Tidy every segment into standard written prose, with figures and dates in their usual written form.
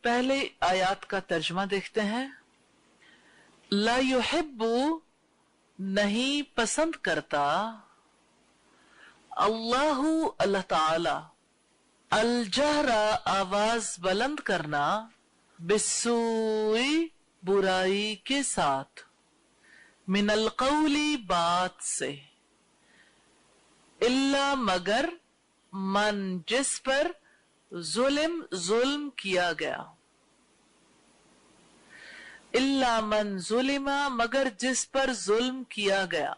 पहले आयत का तर्जमा देखते हैं। ला युहिब्बु नहीं पसंद करता, अल्लाहु अल्लाह ताला, अल जहरा आवाज बुलंद करना, बिस्सूई बुराई के साथ, मिनल कौली बात से, इल्ला मगर, मन जिस पर जुल्म किया गया, इल्ला मन जुलिमा मगर जिस पर जुल्म किया गया,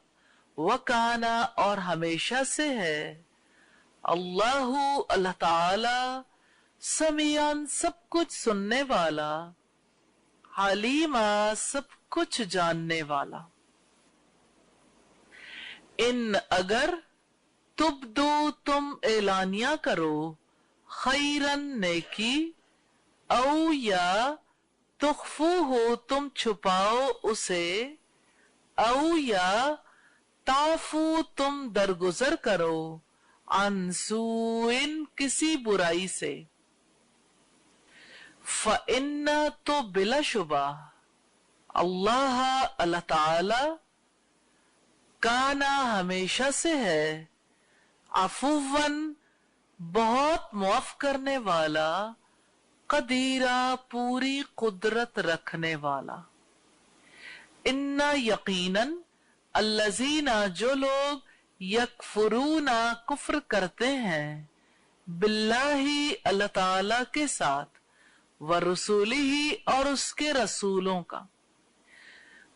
वकाना और हमेशा से है, अल्लाहु अल्लाह ताला, समियान सब कुछ सुनने वाला, हलीमा सब कुछ जानने वाला। इन अगर तुबदू तुम ऐलानिया करो, खैरन नेकी, औ या तुखफू हो तुम छुपाओ उसे, औ या ताफू तुम दरगुजर करो, अनसूइन किसी बुराई से, फ़इन्ना तो बिलाशुबा, अल्लाह अल्लाह ताला, काना हमेशा से है, अफुवन बहुत मुआफ करने वाला, कदीरा पूरी कुदरत रखने वाला। इन्ना यकीनन अल्लज़ीना जो लोग यकफुरूना कुफ्र करते हैं, बिल्लाही अल्लाह ताला के साथ, व रसूलिही और उसके रसूलों का,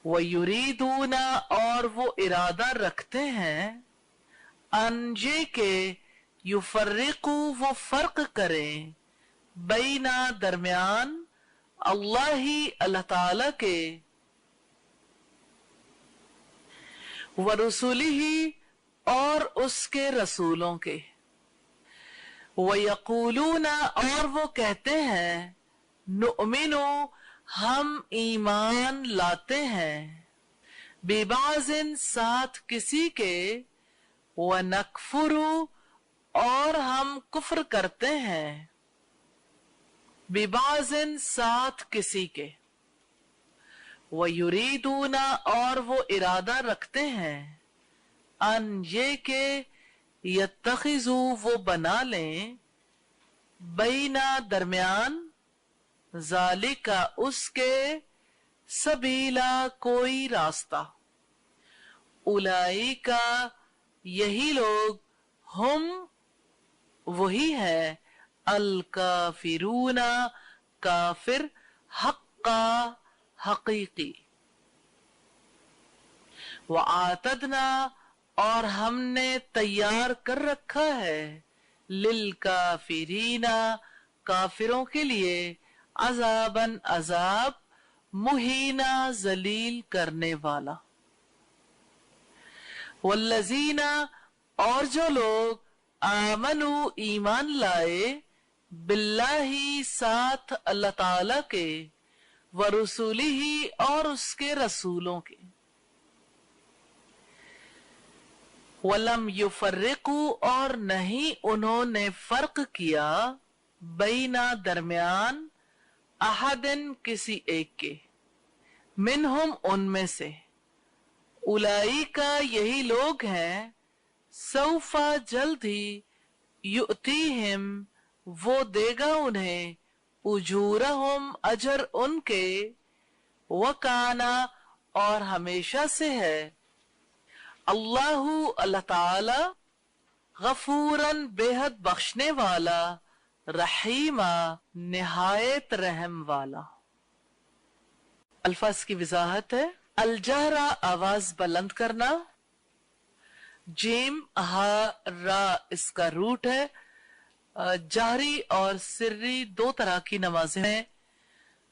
व युरीदूना और वो इरादा रखते हैं, अनजे के युफर्रिकू वो फर्क करें, बैना दरमियान, अल्लाही अल्लाह ताला के, व रसूलिही और उसके रसूलों के, व यकूलूना और वो कहते हैं, नुअमिनु हम ईमान लाते हैं, बिबाजिन साथ किसी के, व नकफुरु और हम कुफ्र करते हैं, बिबाजिन साथ किसी के, व युरीदूना और वो इरादा रखते हैं, अन ये के यत्तखिजू वो बना लें, बैना दरमियान, जालिका उसके, सबीला कोई रास्ता, उलाई का यही लोग, हम वही है, अल काफिरूना काफिर, हक्का हकीकी, व आतदना और हमने तैयार कर रखा है, लिल काफिरीना काफिरों के लिए, अजाबन अजाब, मुहीना जलील करने वाला। वल्लजीना और जो लोग आमनु ईमान लाए, बिल्लाही साथ अल्लाह ताला के, व रसूलिही और उसके रसूलों के, वलम युफर्रिकू और नहीं उन्होंने फर्क किया, बैना दरमियान, अहदन किसी एक के, मिनहुम उनमें से, उलाई का यही लोग हैं, सौफा जल्द ही, युतीहिम वो देगा उन्हें, उजूरहुम अजर उनके, वकाना और हमेशा से है, अल्लाहु अल्लाह ताला, गफूरन बेहद बख्शने वाला, रहीमा निहायत रहम वाला। अल्फाज की वजाहत है। अलजहरा आवाज बुलंद करना, जीम हा रा इसका रूट है। जाहरी और सिर्री दो तरह की नमाजें हैं,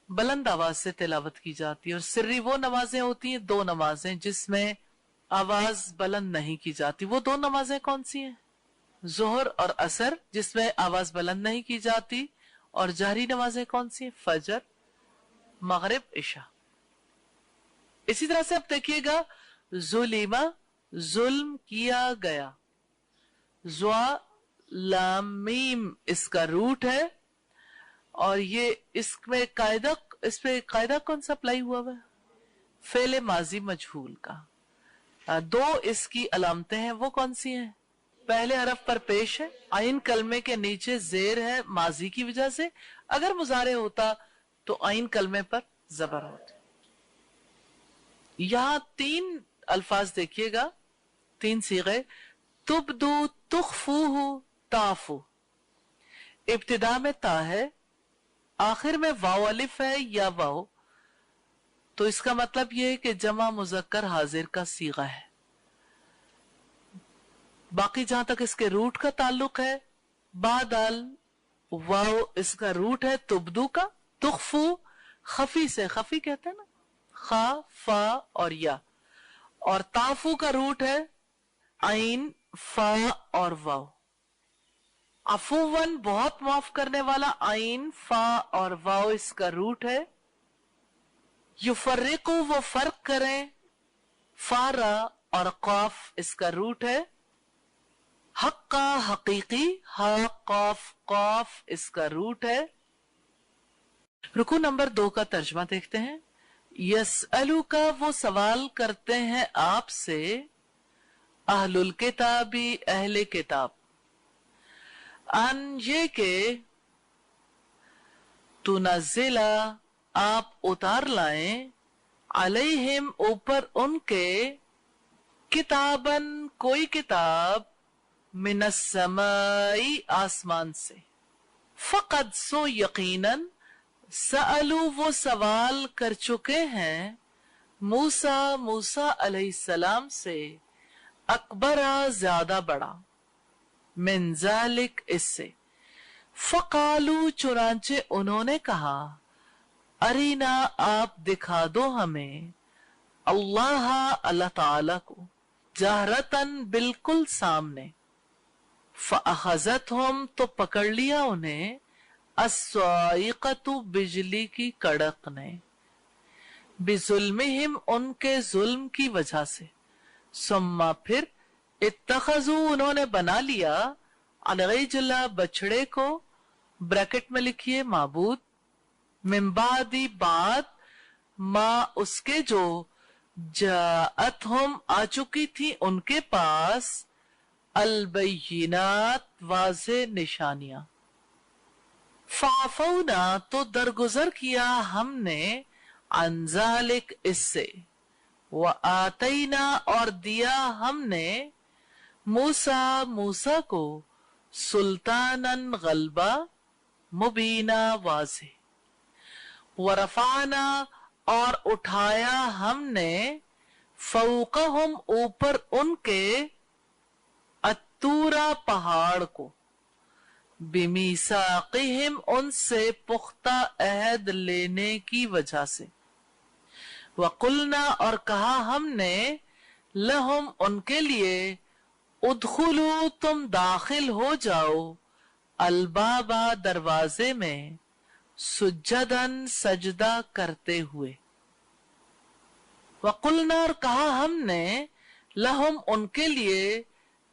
बुलंद आवाज से तिलावत की जाती है, और सिर्री वो नमाजें होती हैं, दो नमाजें जिसमें आवाज बुलंद नहीं की जाती। वो दो नमाजें कौन सी हैं? जोहर और असर जिसमें आवाज बुलंद नहीं की जाती, और जाहरी नमाजें कौन सी हैं? फजर, मगरिब, इशा। इसी तरह से अब देखिएगा, जुलिमा जुल्म किया गया, ज्वा लाम मीम इसका रूट है। اور ये इसमें कायदा, इस पे कायदा कौन सा अप्लाई हुआ हुआ है? फेले माजी मजहूल का। दो इसकी अलामतें हैं, वो कौन सी हैं? पहले हरफ पर पेश है, आइन कलमे के नीचे जेर है माजी की वजह से, अगर मुजारे होता तो आइन कलमे पर जबर होता। यहां तीन अल्फाज देखिएगा, तीन सीगे, तुबदू, तुखफूहु, ताफू। इब्तिदा में ता है, आखिर में वाव अलिफ है या वाव, तो इसका मतलब यह है कि जमा मुजक्कर हाजिर का सीगा है। बाकी जहां तक इसके रूट का ताल्लुक है, बादल वाव इसका रूट है तुबदू का, तुखफू खफी से, खफी कहते हैं ना, खा फा और या, और ताफू का रूट है आइन फा और वाव। अफूवन बहुत माफ करने वाला, आइन फा और वाव इसका रूट है। युफर्रिकु वो फर्क करें, फारा और कौफ इसका रूट है। हक्का हकीकी, हा कौफ कौफ इसका रूट है। रुकू नंबर 2 का तर्जमा देखते हैं। यसअलु का वो सवाल करते हैं आपसे, अहलुल किताबी अहले किताब, अन ये के तुनज़िला आप उतार लाएं, अलैहिम ऊपर उनके, किताबन कोई किताब, मिनस्समाई आसमान से, फकद सो यकीनन, सअलू वो सवाल कर चुके हैं, मूसा मूसा अलैहिस्सलाम से, अकबरा ज्यादा बड़ा, मिन ज़ालिक इससे, फकालू चुनांचे उन्होंने कहा, अरीना आप दिखा दो हमें, अल्लाह अल्लाह ताला को, जहरतन बिल्कुल सामने, फअखज़तहुम तो पकड़ लिया उन्हें, अस्वाइक़तु बिजली की कड़क ने, बिजुल्मिहिम उनके जुल्म की वजह से, सुम्मा फिर, इत्तखज़ू उन्होंने बना लिया, अलगैजला बछड़े को, ब्रैकेट में लिखिए माबूद, मिम्बादी बाद, माँ उसके जो, जाअतहुम आ चुकी थी उनके पास, अलबय्यिनात वाज़े निशानियां, फाफौना तो दरगुजर किया हमने, अनजालिक इससे, व आतैना और दिया हमने, मूसा मूसा को, सुल्तानन गलबा, मुबीना वाज़े, व रफाना और उठाया हमने, फौकहुम ऊपर उनके, अत्तूरा पहाड़ को, बिमीसाक़िहिम उनसे पुख्ता अहद लेने की वजह से, वकुलना और कहा हमने, लहुम उनके लिए, उदखुलू तुम दाखिल हो जाओ, अलबाबा दरवाजे में, सुज्जदन सजदा करते हुए, वकुलना और कहा हमने, लहुम उनके लिए,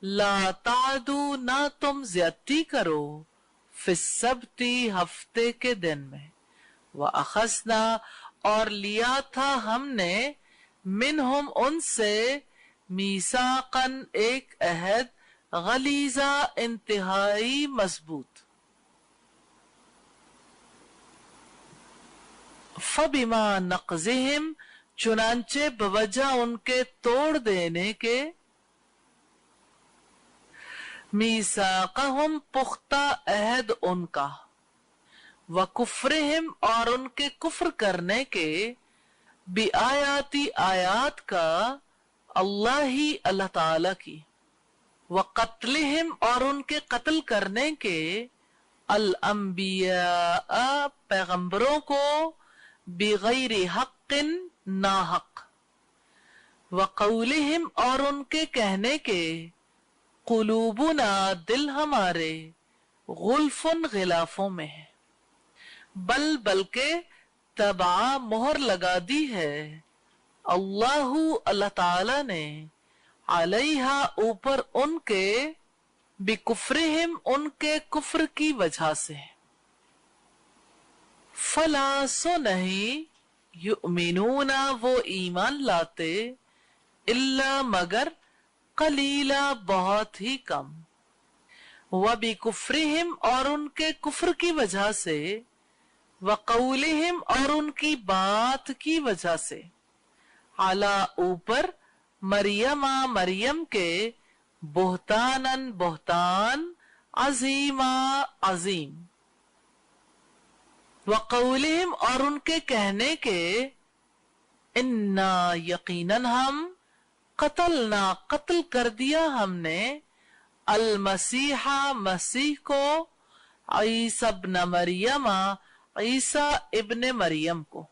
ला तादू ना तुम ज्यादती करो, फिस्सब्ती हफ्ते के दिन में, व अखसना और लिया था हमने, मिनहुम उनसे, मीसाकन एक अहद, गलीजा इंतहाई मजबूत, फबिमा नक़ज़िहिम चुनांचे बवजह उनके तोड़ देने के, मीसाक़हुम पुख्ता अहद उनका, व कुफ्रिहिम और उनके कुफ्र करने के, बि आयाती आयात का, अल्लाह ही अल्लाह ताला की, व कत्लिहिम और उनके कत्ल करने के, अल अंबिया पैगंबरों को, बिगैरि हक़्क़िन नाहक, व कौलिहिम और उनके कहने के, कुलूबुना दिल हमारे, गुल्फुन गिलाफों में है, बल बल्कि तबा मोहर लगा दी है, अल्लाहु अल्लाह ताला ने, अलैहा ऊपर उनके, बिकुफ्रिहिम उनके कुफ्र की वजह से, फला सो नहीं युमिनूना वो ईमान लाते इल्ला मगर कलीला बहुत ही कम वबी कुफ्रिहिम और उनके कुफ्र की वजह से वक़ौलिहिम और उनकी बात की वजह से आला ऊपर मरियमा मरियम के बोहतानन बोहतान अजीमा अजीम वक़ौलिहिम और उनके कहने के इन्ना यकीनन हम कतलना कत्ल कर दिया हमने अल मसीहा मसीह को ईसा इब्न मरियम ईसा इब्न मरियम को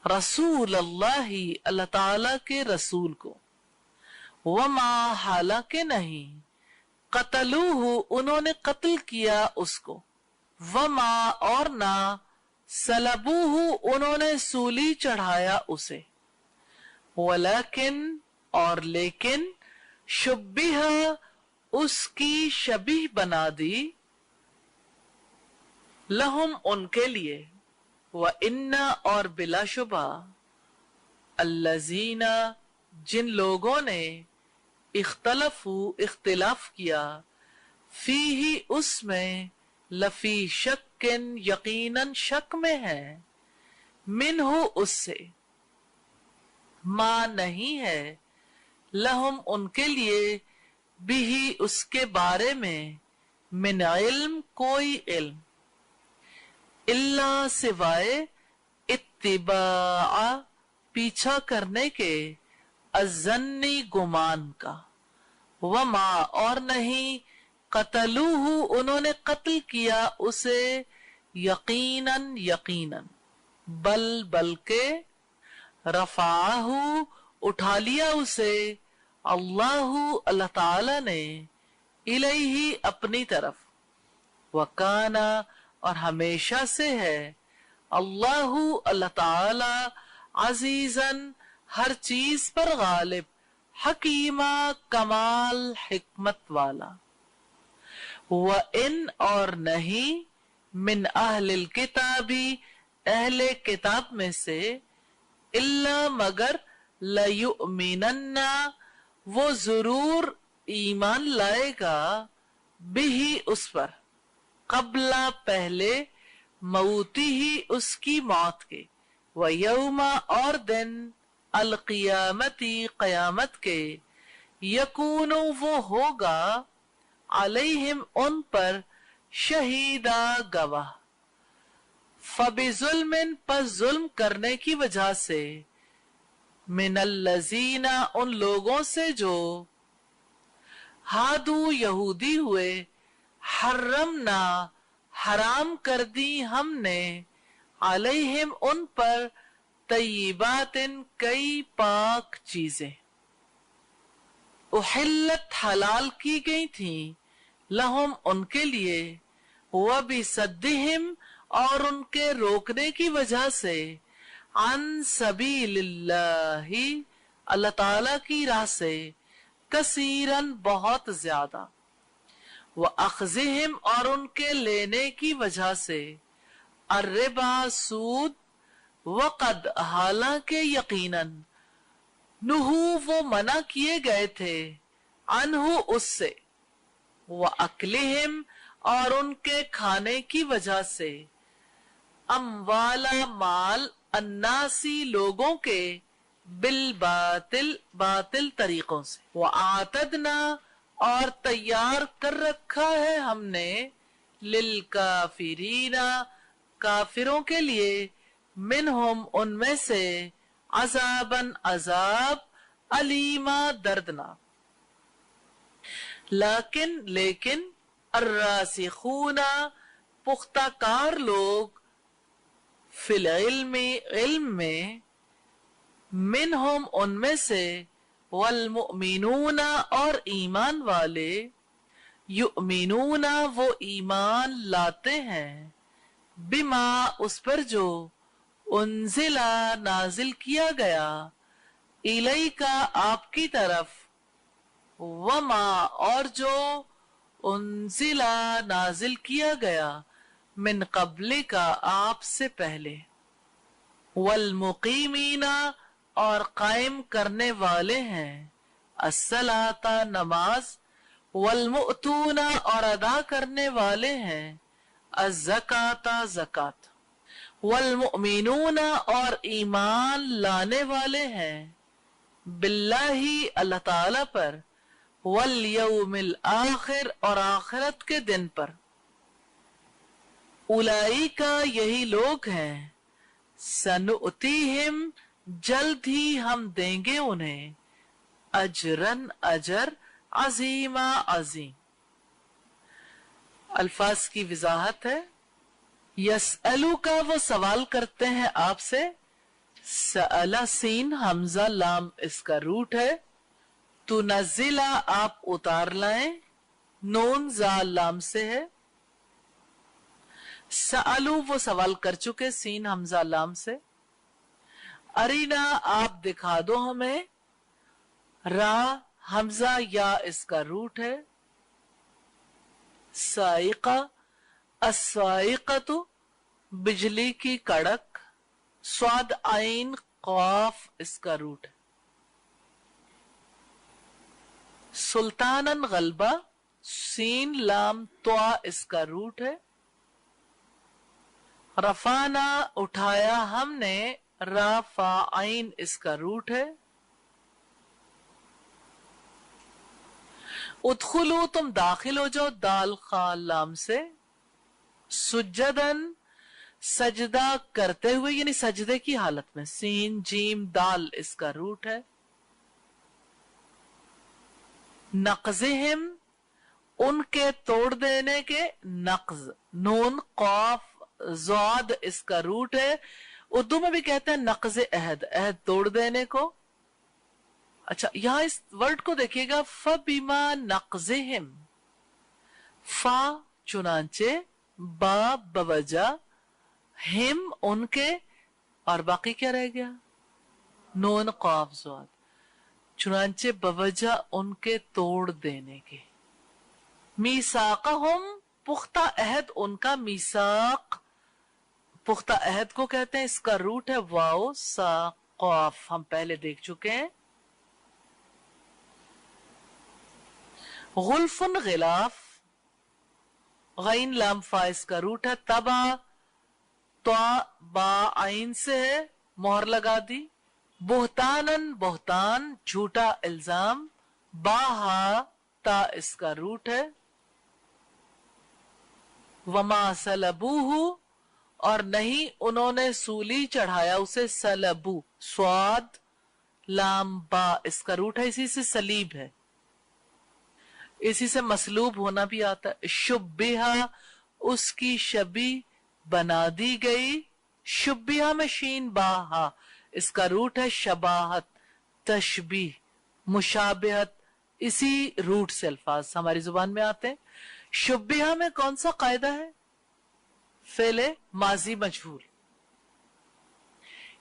रसूल अल्लाह अल्लाह ताला के रसूल को वमा हालांकि नहीं कतलूहु उन्होंने कत्ल किया उसको वमा और ना सलबूहु उन्होंने सूली चढ़ाया उसे वलाकिन और लेकिन शुब्बिह उसकी शबीह बना दी लहुम उनके लिए व इन्ना और बिलाशुबा अल्लजीना जिन लोगों ने इख्तिलाफ किया फीही उसमें लफी शक्किन यकीनन शक में है मिनहु उससे मां नहीं है लहुम उनके लिए बिही उसके बारे में मिन इल्म कोई इल्म इल्ला सिवाय इत्तिबा पीछा करने के अज़न्नी गुमान का वमा और नहीं कतलूहु उन्होंने कत्ल किया उसे यकीनन यकीनन बल्कि रफाहु उठा लिया उसे अल्लाहु अल्लाह ताला ने इलैहि अपनी तरफ वकाना और हमेशा से है अल्लाहु अल्लाह ताला अजीजन हर चीज पर गालिब हकीमा कमाल हिकमत वाला व इन और नहीं मिन अहलिल किताबी अहले किताब में से इल्ला मगर लयुमिनन्ना वो जरूर ईमान लाएगा बिही उस पर कबला पहले मौती ही उसकी मौत के व यौमा और दिन अल क़ियामती क़यामत के यकूनु वो होगा अलैहिम उन पर शहीदा गवाह फबिजुल्मिन पर जुल्म करने की वजह से मिनल्लज़ीना उन लोगों से जो हादू यहूदी हुए हर्रमना हराम कर दी हमने अलैहिम उन पर तय्यिबातिन कई पाक चीजें उहिल्लत हलाल की गई थी लहुम उनके लिए वह भी सद्दिहिम और उनके रोकने की वजह से अन सबीलिल्लाही अल्लाह ताला की राह से कसीरन बहुत ज्यादा व अखज़िहिम और उनके लेने की वजह से अर्रिबा सूद वक़द हालांकि यकीनन नुहू वो मना किए गए थे अनहु उससे व अकलिहिम और उनके खाने की वजह से अम्वाला माल अन्नासी लोगों के बिल बातिल बातिल तरीकों से वो आतदना और तैयार कर रखा है हमने लिल काफिरीना काफिरों के लिए मिनहुम उनमें से अजाबन अजाब अलीमा दर्दनाक लेकिन अर्रासिखूना पुख्ताकार लोग फिल इल्म में मिनहुम उनमें से वल मुमिनूना और ईमान वाले युमिनूना वो ईमान लाते हैं बिमा उस पर जो उन्जिला नाजिल किया गया इलैका आपकी तरफ वमा और जो उन्जिला नाजिल किया गया मिन कबली का आपसे पहले, वल मुकीमीना और कायम करने वाले हैं, अस्सलाता नमाज, वल मुअतूना और अदा करने वाले हैं, अज़्ज़काता ज़कात, वल मुमिनूना और ईमान लाने वाले हैं, बिल्लाही अल्लाह ताला पर, वल यौमिल आखिर और आखिरत के दिन पर, उलाइका यही लोग हैं, सनुअतीहिम जल्द ही हम देंगे उन्हें, अजरन अजर, अजीमा अजीम। अल्फाज की वजाहत है। यसअलू का वो सवाल करते हैं आपसे, सअला सीन हमजा लाम इसका रूट है, तुनज़िला आप उतार लाएं, नून जा लाम से है। सअलू वो सवाल कर चुके सीन हमजा लाम से। अरीना आप दिखा दो हमें, रा हमजा या इसका रूट है। साइका, अस्साइकतु बिजली की कड़क, स्वाद आइन कौफ इसका रूट है। सुल्तानन गलबा, सीन लाम त्वा इसका रूट है। रफाना उठाया हमने, रा फा आइन इसका रूट है। उदखुलू तुम दाखिल हो जाओ, दाल खा लाम से। सुजदन सजदा करते हुए यानी सजदे की हालत में, सीन जीम दाल इसका रूट है। नक़ज़िहिम उनके तोड़ देने के, नक़ज़ नून कौफ ज़ाद इसका रूट है। उर्दू में भी कहते हैं नक़ज़ अहद, अहद तोड़ देने को। अच्छा यहां इस वर्ड को देखिएगा, फबिमा नक़ज़िहिम, फा चुनांचे, बा बवजा, हिम उनके, और बाकी क्या रह गया, नून कौफ ज़ाद, चुनांचे बवजा उनके तोड़ देने के। मीसाक़हुम पुख्ता अहद उनका, मीसाक पुख्ता अहद को कहते हैं, इसका रूट है वाओ सा कौफ, हम पहले देख चुके हैं। गुल्फुन गिलाफ, गैन लाम फा इसका रूट है। तबा त्वा बा आइन से है, मोहर लगा दी। बुहतानन बुहतान झूठा इल्जाम, बाहा ता इसका रूट है। वमा सलबूहु और नहीं उन्होंने सूली चढ़ाया उसे, सलबू स्वाद लाम बा इसका रूट है, इसी से सलीब है, इसी से मसलूब होना भी आता है। शुब्बिहा उसकी शबी बना दी गई, शुब्बिहा में शीन बाहा इसका रूट है शबाहत, तशबीह, मुशाबिहत, इसी रूट से अल्फाज हमारी जुबान में आते हैं। शुब्बिहा में कौन सा कायदा है, फेले माजी मजहूल।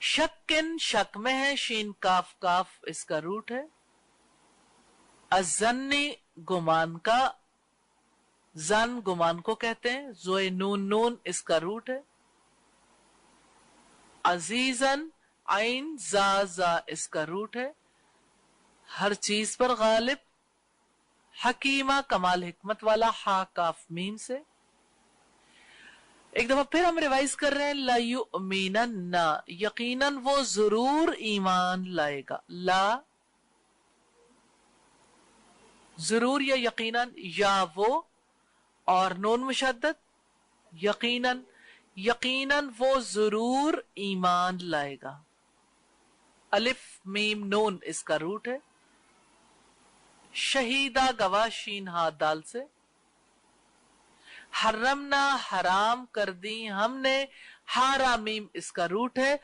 शक्किन शक में है, शीन काफ काफ इसका रूट है। अज़न्नी गुमान का, जन गुमान को कहते हैं, जोए नून नून इसका रूट है। अजीजन आइन जा जा इसका रूट है, हर चीज पर गालिब। हकीमा कमाल हिकमत वाला, हा काफ मीम से। एक दफा फिर हम रिवाइज कर रहे हैं, ला युमिनन्ना यकीनन वो जरूर ईमान लाएगा। ला जरूर या यकीनन, या वो और नून मुशद्दद, यकीनन यकीनन वो जरूर ईमान लाएगा। अलिफ मीम नून इसका रूट है। शहीदा गवाह, शीन हा दाल से। हर्रमना हराम कर दी हमने, हारा मीम इसका रूट है।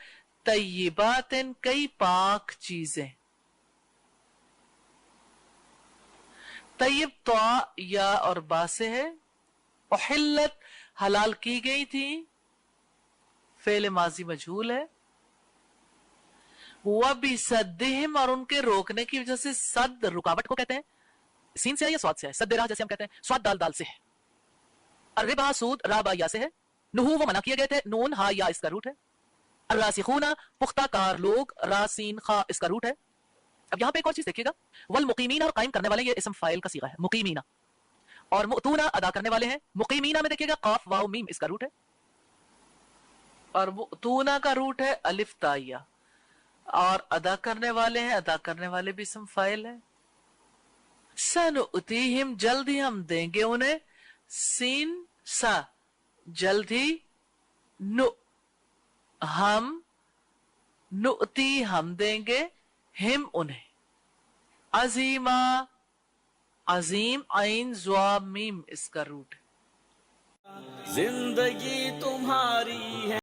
तय्यिबातिन कई पाक चीजें, तय्यब त्वा या और बा से है। उहिल्लत हलाल की गई थी, फेल माजी मजहूल है। वबी सद्दिहिम और उनके रोकने की वजह से, सद रुकावट को कहते हैं, सीन से है या स्वाद से है, सद राह जैसे हम कहते हैं, स्वाद दाल दाल से है। रिबा सूद राबा या से है। نہو وہ منع کیے گئے تھے، نون ہا یا اس کا روٹ ہے. الراسخون پختہ کار لوگ، راسین خا اس کا روٹ ہے. اب یہاں پہ ایک اور چیز دیکھیے گا، والمقیمین اور قائم کرنے والے، یہ اسم فاعل کا صیغہ ہے مقیمین، اور مؤتون ادا کرنے والے ہیں. مقیمین میں دیکھیے گا قاف واو میم اس کا روٹ ہے، اور مؤتون کا روٹ ہے الف تائیہ، اور ادا کرنے والے ہیں، ادا کرنے والے بھی اسم فاعل ہے. سنؤتیہم جلد ہی ہم دیں گے انہیں، سین سا جلد ہی، نو ہم، نؤتی ہم دیں گے، ہم انہیں. عظیمہ عظیم عین زواب میم اس کا روٹ ہے. زندگی تمہاری ہے